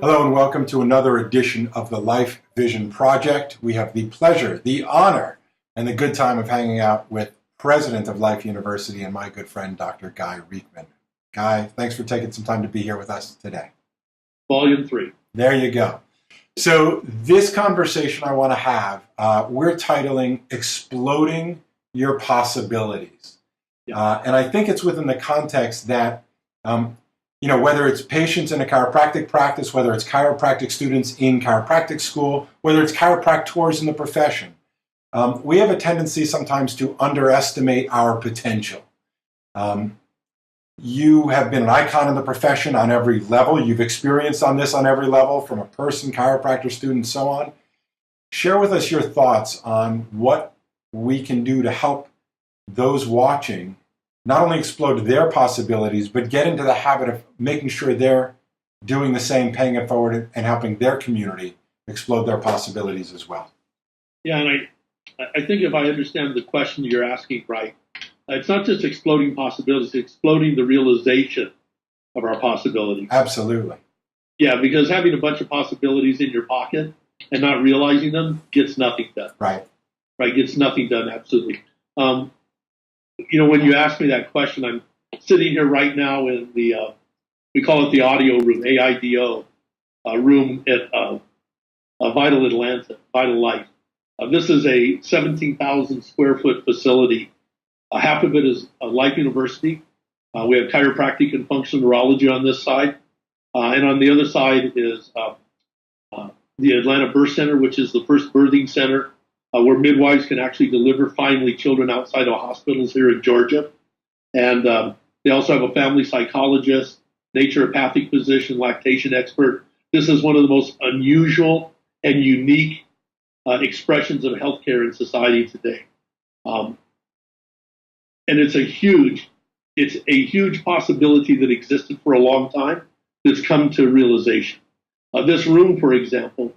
Hello and welcome to another edition of the Life Vision Project. We have the pleasure, the honor, and the good time of hanging out with President of Life University and my good friend, Dr. Guy Riekeman. Guy, thanks for taking some time to be here with us today. Volume 3. There you go. So this conversation I want to have, we're titling Exploding Your Possibilities. And I think it's within the context that whether it's patients in a chiropractic practice, whether it's chiropractic students in chiropractic school, whether it's chiropractors in the profession, we have a tendency sometimes to underestimate our potential. You have been an icon in the profession on every level. You've experienced on this on every level, from a person, chiropractor, student, so on. Share with us your thoughts on what we can do to help those watching not only explode their possibilities, but get into the habit of making sure they're doing the same, paying it forward, and helping their community explode their possibilities as well. Yeah, and I think if I understand the question you're asking right, it's not just exploding possibilities, it's exploding the realization of our possibilities. Absolutely. Yeah, because having a bunch of possibilities in your pocket and not realizing them gets nothing done. Right, gets nothing done, absolutely. When you ask me that question, I'm sitting here right now in the, we call it the audio room, AIDO room at Vital Atlanta, Vital Life. This is a 17,000 square foot facility. Half of it is Life University. We have chiropractic and functional neurology on this side. And on the other side is the Atlanta Birth Center, which is the first birthing center where midwives can actually deliver finally children outside of hospitals here in Georgia. And they also have a family psychologist, naturopathic physician, lactation expert. This is one of the most unusual and unique expressions of healthcare in society today. And it's a huge possibility that existed for a long time that's come to realization. This room, for example,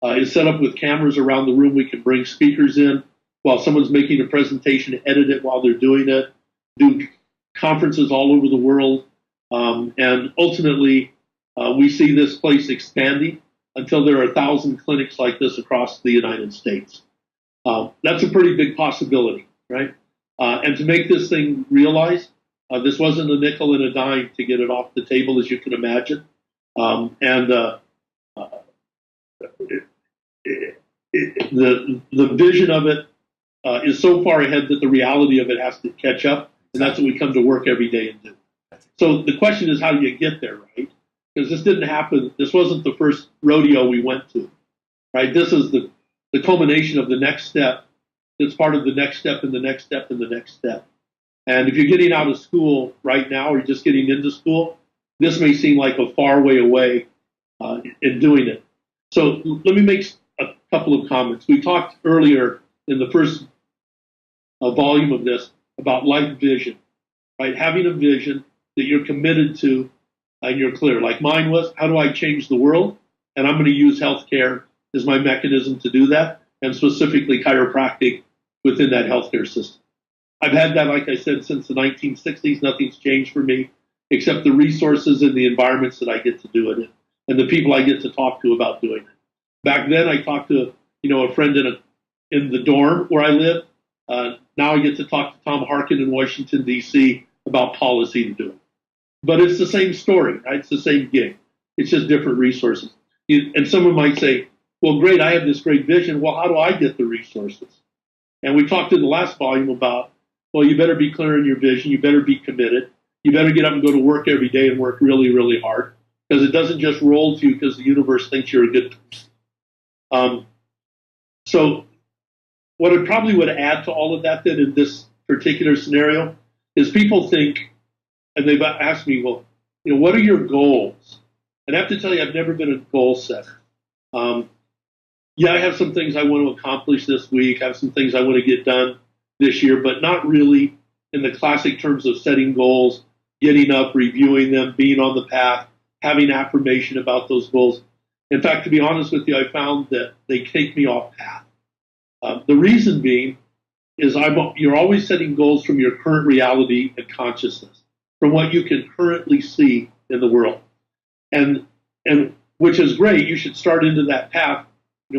is set up with cameras around the room. We can bring speakers in while someone's making a presentation, edit it while they're doing it, do conferences all over the world. And ultimately, we see this place expanding until there are 1,000 clinics like this across the United States. That's a pretty big possibility, right? And to make this thing realized, this wasn't a nickel and a dime to get it off the table, as you can imagine. The vision of it is so far ahead that the reality of it has to catch up, and that's what we come to work every day and do. So the question is, how do you get there, right? Because this didn't happen. This wasn't the first rodeo we went to, right? This is the culmination of the next step. It's part of the next step and the next step and the next step. And if you're getting out of school right now or just getting into school, this may seem like a far way away in doing it. So let me make a couple of comments. We talked earlier in the first volume of this about life vision, right? Having a vision that you're committed to and you're clear. Like mine was, how do I change the world? And I'm going to use healthcare as my mechanism to do that, and specifically chiropractic within that healthcare system. I've had that, like I said, since the 1960s. Nothing's changed for me except the resources and the environments that I get to do it in, and the people I get to talk to about doing it. Back then, I talked to a friend in the dorm where I live. Now I get to talk to Tom Harkin in Washington, D.C. about policy to do it. But it's the same story, right? It's the same gig. It's just different resources. And someone might say, well, great, I have this great vision. Well, how do I get the resources? And we talked in the last volume about, well, you better be clear in your vision. You better be committed. You better get up and go to work every day and work really, really hard, because it doesn't just roll to you because the universe thinks you're a good person. So what I probably would add to all of that then in this particular scenario is people think, and they've asked me, well, what are your goals? And I have to tell you, I've never been a goal setter. I have some things I want to accomplish this week. I have some things I want to get done this year, but not really in the classic terms of setting goals, getting up, reviewing them, being on the path, having affirmation about those goals. In fact, to be honest with you, I found that they take me off path. The reason being is you're always setting goals from your current reality and consciousness, from what you can currently see in the world. And which is great. You should start into that path,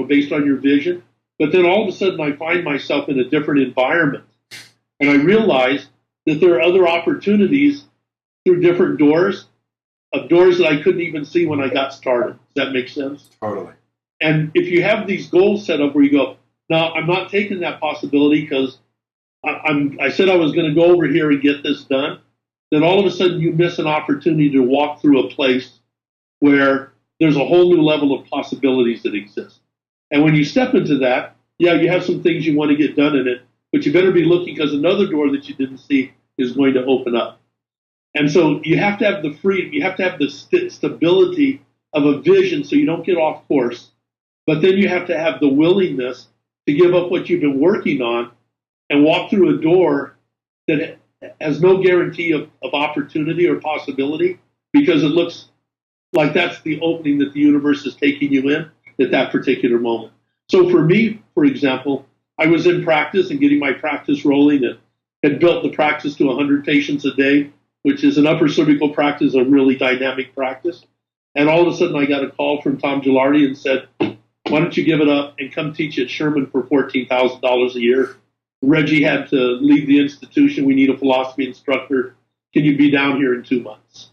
based on your vision. But then all of a sudden I find myself in a different environment. And I realize that there are other opportunities through different doors that I couldn't even see when I got started. Does that make sense? Totally. And if you have these goals set up where you go, no, I'm not taking that possibility because I said I was going to go over here and get this done, then all of a sudden you miss an opportunity to walk through a place where there's a whole new level of possibilities that exist. And when you step into that, yeah, you have some things you want to get done in it, but you better be looking because another door that you didn't see is going to open up. And so you have to have the freedom, you have to have the stability of a vision so you don't get off course. But then you have to have the willingness to give up what you've been working on and walk through a door that has no guarantee of opportunity or possibility because it looks like that's the opening that the universe is taking you in at that particular moment. So for me, for example, I was in practice and getting my practice rolling and had built the practice to 100 patients a day, which is an upper cervical practice, a really dynamic practice. And all of a sudden I got a call from Tom Gilardi and said, why don't you give it up and come teach at Sherman for $14,000 a year? Reggie had to leave the institution. We need a philosophy instructor. Can you be down here in 2 months?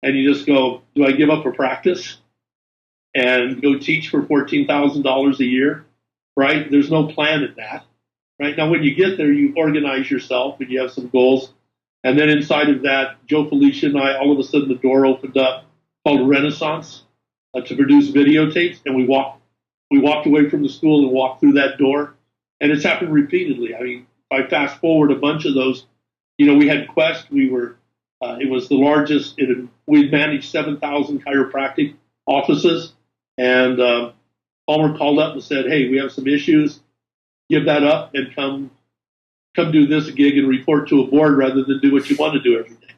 And you just go, do I give up a practice and go teach for $14,000 a year? Right? There's no plan in that. Right? Now, when you get there, you organize yourself and you have some goals. And then inside of that, Joe Felicia and I, all of a sudden the door opened up called Renaissance to produce videotapes. And we walked away from the school and walked through that door. And it's happened repeatedly. I mean, if I fast forward a bunch of those, we had Quest. It was the largest. We'd managed 7,000 chiropractic offices. And Palmer called up and said, hey, we have some issues. Give that up and come do this gig and report to a board rather than do what you want to do every day.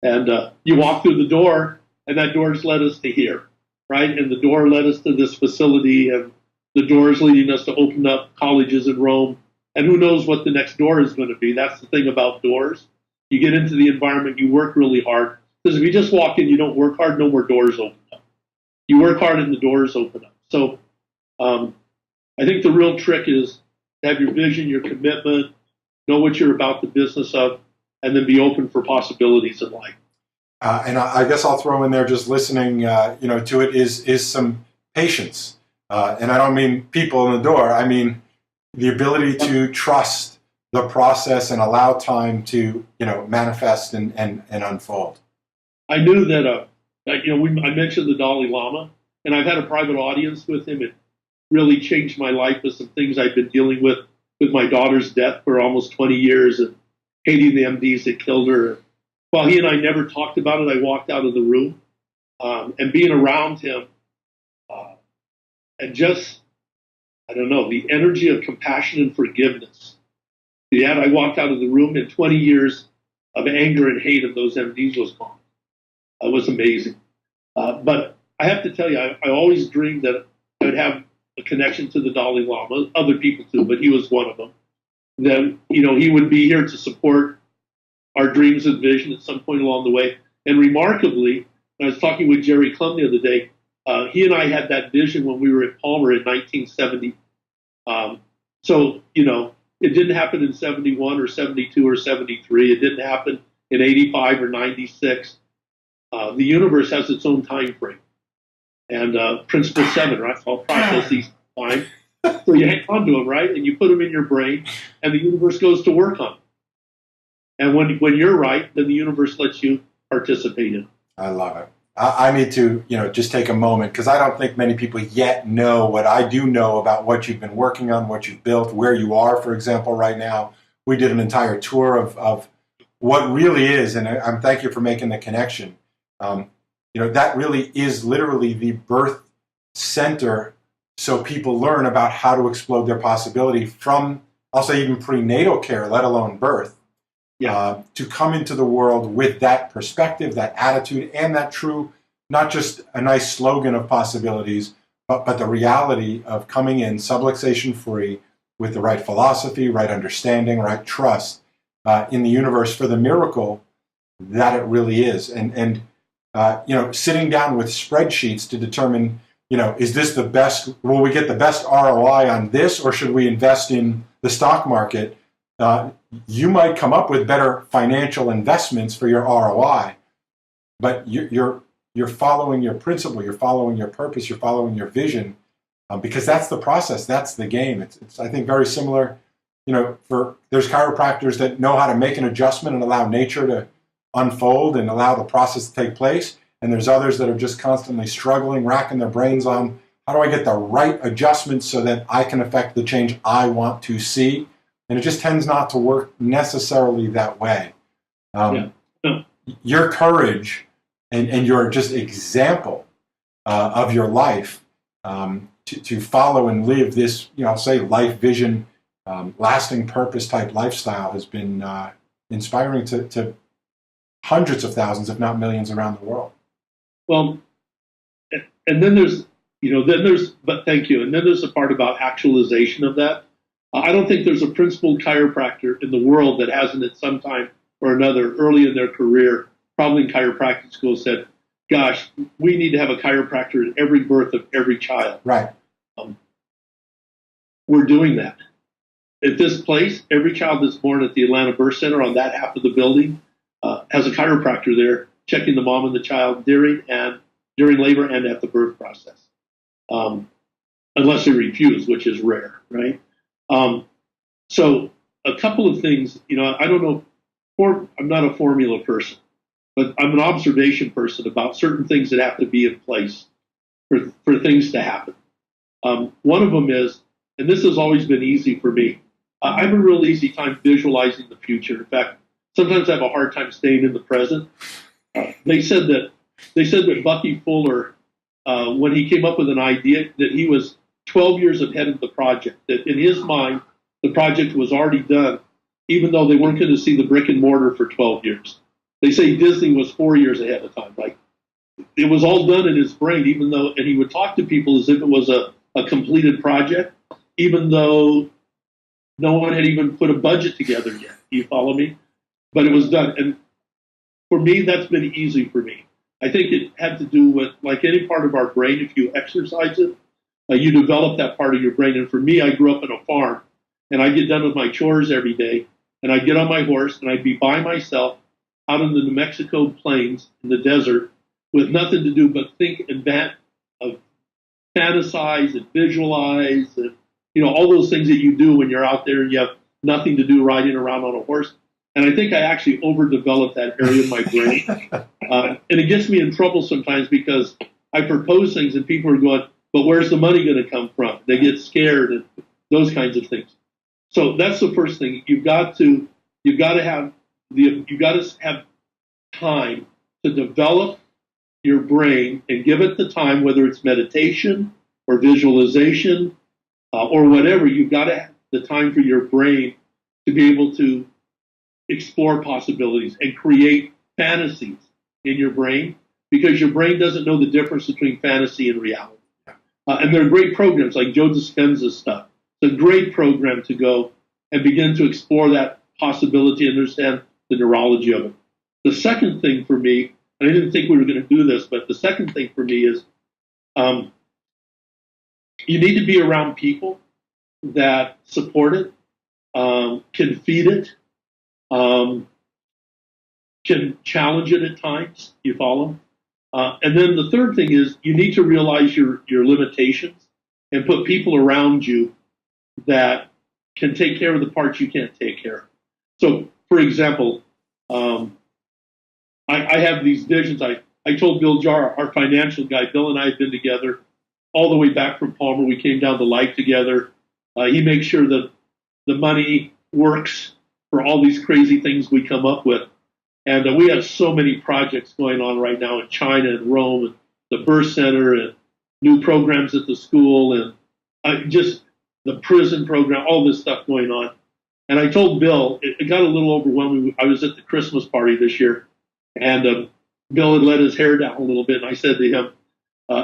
And you walk through the door, and that door's led us to here, right? And the door led us to this facility, and the door is leading us to open up colleges in Rome. And who knows what the next door is going to be. That's the thing about doors. You get into the environment, you work really hard. Because if you just walk in, you don't work hard, no more doors open up. You work hard and the doors open up. So I think the real trick is to have your vision, your commitment, know what you're about the business of, and then be open for possibilities in life. And I guess I'll throw in there, just listening, to it is some patience. And I don't mean people in the door. I mean the ability to trust the process and allow time to, manifest and unfold. I knew that, I mentioned the Dalai Lama, and I've had a private audience with him. It really changed my life with some things I've been dealing with my daughter's death for almost 20 years and hating the MDs that killed her. While he and I never talked about it, I walked out of the room and being around him and just, I don't know, the energy of compassion and forgiveness. Yeah, I walked out of the room and 20 years of anger and hate of those MDs was gone. It was amazing. But I have to tell you, I always dreamed that I would have a connection to the Dalai Lama, other people too, but he was one of them. Then, he would be here to support our dreams and vision at some point along the way. And remarkably, I was talking with Jerry Klum the other day, he and I had that vision when we were at Palmer in 1970. So, it didn't happen in 71 or 72 or 73. It didn't happen in 85 or 96. The universe has its own time frame. And principle 7, right? All processes time. So you hang on to them, right? And you put them in your brain, and the universe goes to work on them. And when you're right, then the universe lets you participate in it. I love it. I need to, just take a moment, because I don't think many people yet know what I do know about what you've been working on, what you've built, where you are, for example, right now. We did an entire tour of what really is, and I'm thank you for making the connection. That really is literally the birth center, so people learn about how to explode their possibility from, I'll say, even prenatal care, let alone birth. To come into the world with that perspective, that attitude, and that true, not just a nice slogan of possibilities, but the reality of coming in subluxation free with the right philosophy, right understanding, right trust in the universe for the miracle that it really is. And sitting down with spreadsheets to determine, is this the best, will we get the best ROI on this, or should we invest in the stock market? You might come up with better financial investments for your ROI, but you're following your principle, you're following your purpose, you're following your vision, because that's the process, that's the game. It's I think very similar. There's chiropractors that know how to make an adjustment and allow nature to unfold and allow the process to take place, and there's others that are just constantly struggling, racking their brains on how do I get the right adjustments so that I can affect the change I want to see. And it just tends not to work necessarily that way. Your courage and your just example of your life to follow and live this, say life vision, lasting purpose type lifestyle has been inspiring to hundreds of thousands, if not millions, around the world. Well, and then but thank you. And then there's the part about actualization of that. I don't think there's a principled chiropractor in the world that hasn't at some time or another early in their career, probably in chiropractic school, said, gosh, we need to have a chiropractor at every birth of every child. Right. We're doing that. At this place, every child that's born at the Atlanta Birth Center on that half of the building has a chiropractor there checking the mom and the child during labor and at the birth process, unless they refuse, which is rare, right? So a couple of things, I don't know, I'm not a formula person, but I'm an observation person about certain things that have to be in place for things to happen. One of them is, and this has always been easy for me, I have a real easy time visualizing the future. In fact, sometimes I have a hard time staying in the present. They said that Bucky Fuller, when he came up with an idea, that he was 12 years ahead of the project, that in his mind, the project was already done, even though they weren't going to see the brick and mortar for 12 years. They say Disney was 4 years ahead of time. Like, it was all done in his brain, and he would talk to people as if it was a completed project, even though no one had even put a budget together yet. You follow me? But it was done. And for me, that's been easy for me. I think it had to do with, like any part of our brain, if you exercise it, you develop that part of your brain. And for me, I grew up on a farm, and I get done with my chores every day, and I'd get on my horse, and I'd be by myself out in the New Mexico plains in the desert with nothing to do but think and fantasize and visualize and, all those things that you do when you're out there and you have nothing to do riding around on a horse. And I think I actually overdeveloped that area of my brain. And it gets me in trouble sometimes because I propose things and people are going, but where's the money going to come from? They get scared and those kinds of things. So that's the first thing. You've got to have time to develop your brain and give it the time, whether it's meditation or visualization or whatever. You've got to have the time for your brain to be able to explore possibilities and create fantasies in your brain, because your brain doesn't know the difference between fantasy and reality. And there are great programs like Joe Dispenza's stuff. It's a great program to go and begin to explore that possibility and understand the neurology of it. The second thing for me, and I didn't think we were going to do this, but the second thing for me is you need to be around people that support it, can feed it, can challenge it at times. You follow? And then the third thing is you need to realize your limitations and put people around you that can take care of the parts you can't take care of. So, for example, I have these visions. I told Bill Jarr, our financial guy, Bill and I have been together all the way back from Palmer. We came down to life together. He makes sure that the money works for all these crazy things we come up with. And we have so many projects going on right now in China and Rome and the birth center and new programs at the school and just the prison program, all this stuff going on. And I told Bill, it got a little overwhelming. I was at the Christmas party this year, and Bill had let his hair down a little bit. And I said to him,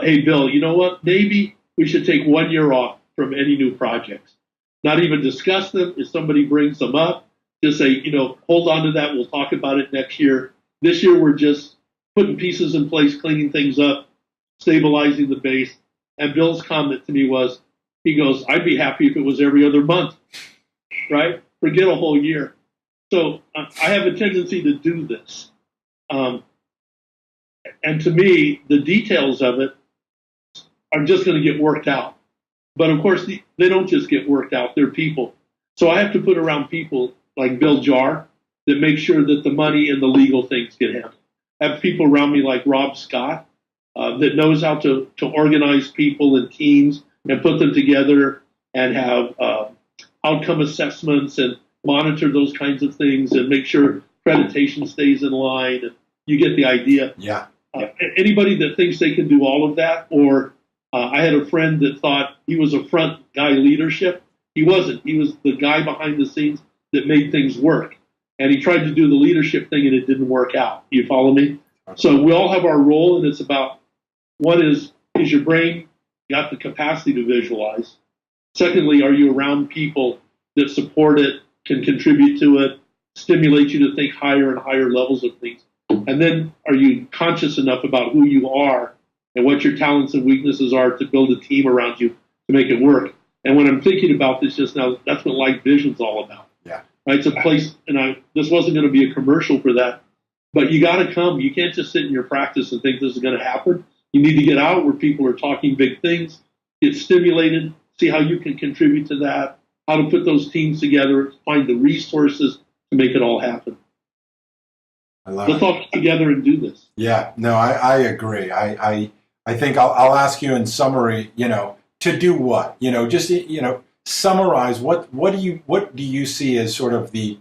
hey, Bill, you know what? Maybe we should take 1 year off from any new projects. Not even discuss them. If somebody brings them up, just say, hold on to that. We'll talk about it next year. This year, we're just putting pieces in place, cleaning things up, stabilizing the base. And Bill's comment to me was, he goes, I'd be happy if it was every other month, right? Forget a whole year. So I have a tendency to do this. And to me, the details of it are just going to get worked out. But of course, they don't just get worked out. They're people. So I have to put around people like Bill Jarr that make sure that the money and the legal things get handled. I have people around me like Rob Scott that knows how to organize people and teams and put them together and have outcome assessments and monitor those kinds of things and make sure accreditation stays in line. And you get the idea. Yeah. Anybody that thinks they can do all of that, or I had a friend that thought he was a front guy leadership. He wasn't. He was the guy behind the scenes that made things work. And he tried to do the leadership thing and it didn't work out. You follow me? So we all have our role, and it's about, one is your brain got the capacity to visualize? Secondly, are you around people that support it, can contribute to it, stimulate you to think higher and higher levels of things? And then are you conscious enough about who you are and what your talents and weaknesses are to build a team around you to make it work? And when I'm thinking about this just now, that's what Light Vision's all about. Yeah. Right? It's a place, and this wasn't going to be a commercial for that, but you got to come. You can't just sit in your practice and think this is going to happen. You need to get out where people are talking big things, get stimulated, see how you can contribute to that, how to put those teams together, find the resources to make it all happen. Let's all get together and do this. Yeah, no, I agree. I think I'll ask you in summary, to do what? Just summarize what do you see as sort of the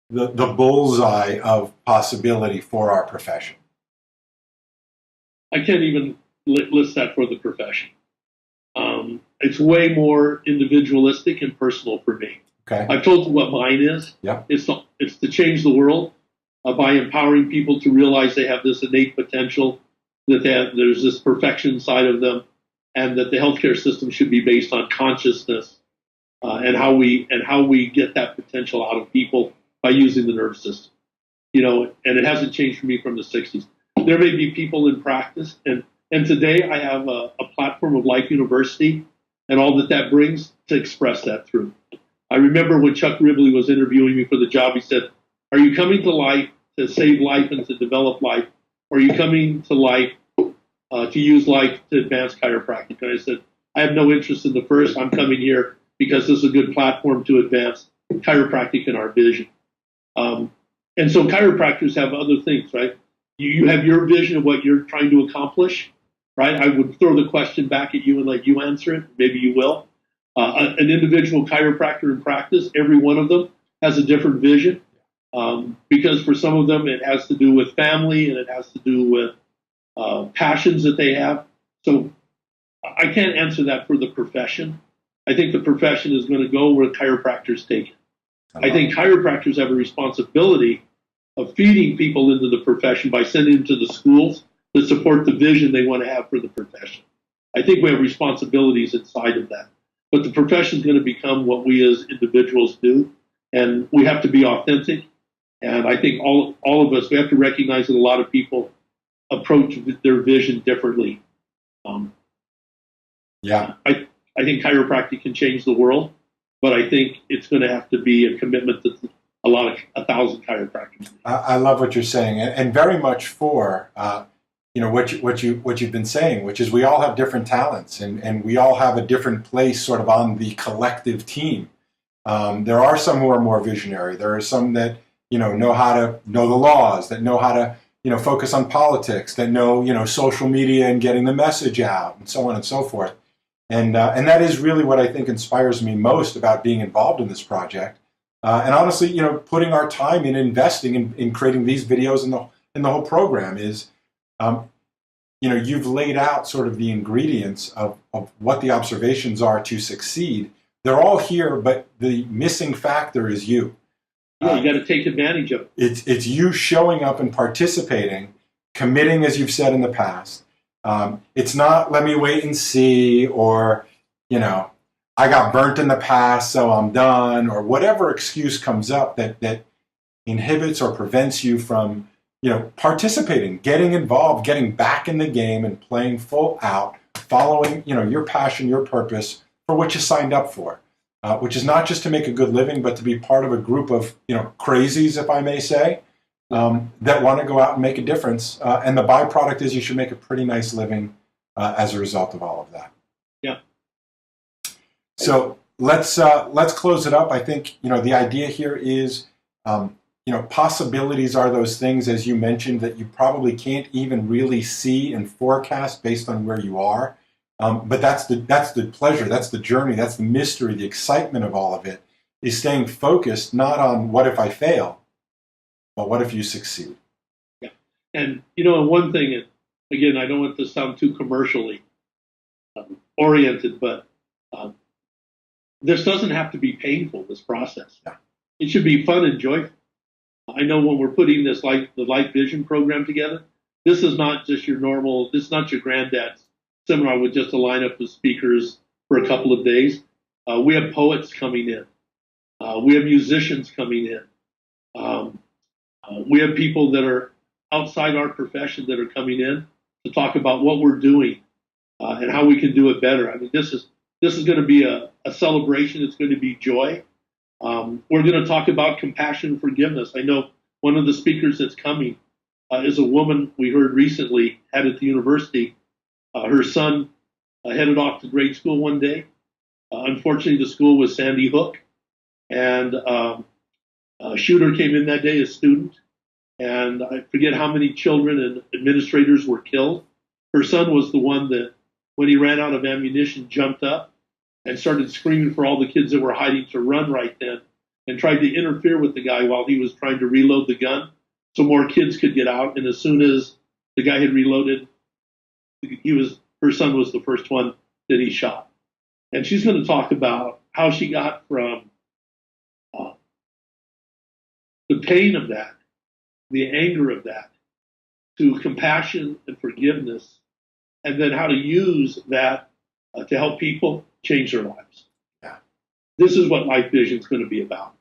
bullseye of possibility for our profession? I can't even list that for the profession. It's way more individualistic and personal for me. Okay. I've told you what mine is. Yeah. It's to change the world by empowering people to realize they have this innate potential, that there's this perfection side of them, and that the healthcare system should be based on consciousness and how we get that potential out of people by using the nervous system. And it hasn't changed for me from the 60s. There may be people in practice, and today I have a platform of Life University and all that brings to express that through. I remember when Chuck Ribley was interviewing me for the job, he said, are you coming to life to save life and to develop life, or are you coming to life to use life to advance chiropractic? And I said, I have no interest in the first. I'm coming here because this is a good platform to advance chiropractic and our vision. And so chiropractors have other things, right? You have your vision of what you're trying to accomplish, right? I would throw the question back at you and let you answer it. Maybe you will. An individual chiropractor in practice, every one of them has a different vision because for some of them it has to do with family and it has to do with passions that they have. So I can't answer that for the profession. I think the profession is going to go where chiropractors take it. I think chiropractors have a responsibility of feeding people into the profession by sending them to the schools that support the vision they want to have for the profession. I think we have responsibilities inside of that. But the profession is going to become what we as individuals do, and we have to be authentic. And I think all of us, we have to recognize that a lot of people approach their vision differently. I think chiropractic can change the world, but I think it's going to have to be a commitment that 1,000 chiropractors. I love what you're saying, and very much for what you've been saying, which is we all have different talents, and we all have a different place sort of on the collective team. There are some who are more visionary. There are some that know how to know the laws, that know how to focus on politics, that know social media and getting the message out, and so on and so forth. And that is really what I think inspires me most about being involved in this project. And honestly, putting our time in investing in creating these videos and the whole program is, you've laid out sort of the ingredients of what the observations are to succeed. They're all here, but the missing factor is you. Yeah, you got to take advantage of it. It's you showing up and participating, committing, as you've said in the past. It's not let me wait and see, or I got burnt in the past, so I'm done, or whatever excuse comes up that inhibits or prevents you from participating, getting involved, getting back in the game and playing full out, following, your passion, your purpose for what you signed up for, which is not just to make a good living, but to be part of a group of, crazies, if I may say, that want to go out and make a difference. And the byproduct is you should make a pretty nice living as a result of all of that. Yeah. So let's close it up. I think, the idea here is, possibilities are those things, as you mentioned, that you probably can't even really see and forecast based on where you are. But that's the pleasure, that's the journey, that's the mystery, the excitement of all of it, is staying focused not on what if I fail, but what if you succeed. Yeah. And, one thing, and again, I don't want to sound too commercially oriented, but this doesn't have to be painful, this process. Yeah. It should be fun and joyful. I know when we're putting this, like the Life Vision program together, this is not just this is not your granddad's seminar with just a lineup of speakers for a couple of days. We have poets coming in. We have musicians coming in. We have people that are outside our profession that are coming in to talk about what we're doing and how we can do it better. I mean, this is going to be a celebration. It's going to be joy. We're going to talk about compassion and forgiveness. I know one of the speakers that's coming is a woman we heard recently had at the university. Her son headed off to grade school one day. Unfortunately, the school was Sandy Hook, and a shooter came in that day, a student, and I forget how many children and administrators were killed. Her son was the one that, when he ran out of ammunition, jumped up and started screaming for all the kids that were hiding to run right then, and tried to interfere with the guy while he was trying to reload the gun so more kids could get out. And as soon as the guy had reloaded, her son was the first one that he shot. And she's going to talk about how she got from the pain of that, the anger of that, to compassion and forgiveness, and then how to use that to help people change their lives. Yeah. This is what Life Vision is going to be about.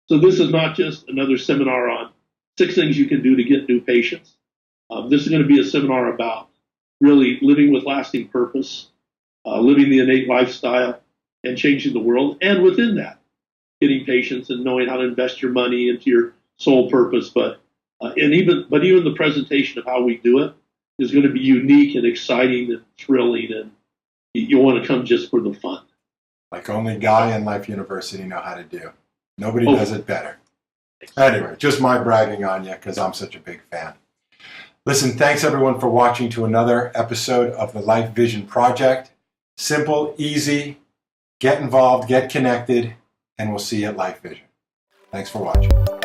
So this is not just another seminar on 6 things you can do to get new patients. This is going to be a seminar about really living with lasting purpose, living the innate lifestyle, and changing the world. And within that, getting patients and knowing how to invest your money into your sole purpose. But even the presentation of how we do it is going to be unique and exciting and thrilling, and you'll want to come just for the fun. Like only Guy and Life University know how to do. Nobody does it better. Anyway, just my bragging on you because I'm such a big fan. Listen, thanks everyone for watching to another episode of the Life Vision Project. Simple, easy, get involved, get connected, and we'll see you at Life Vision. Thanks for watching.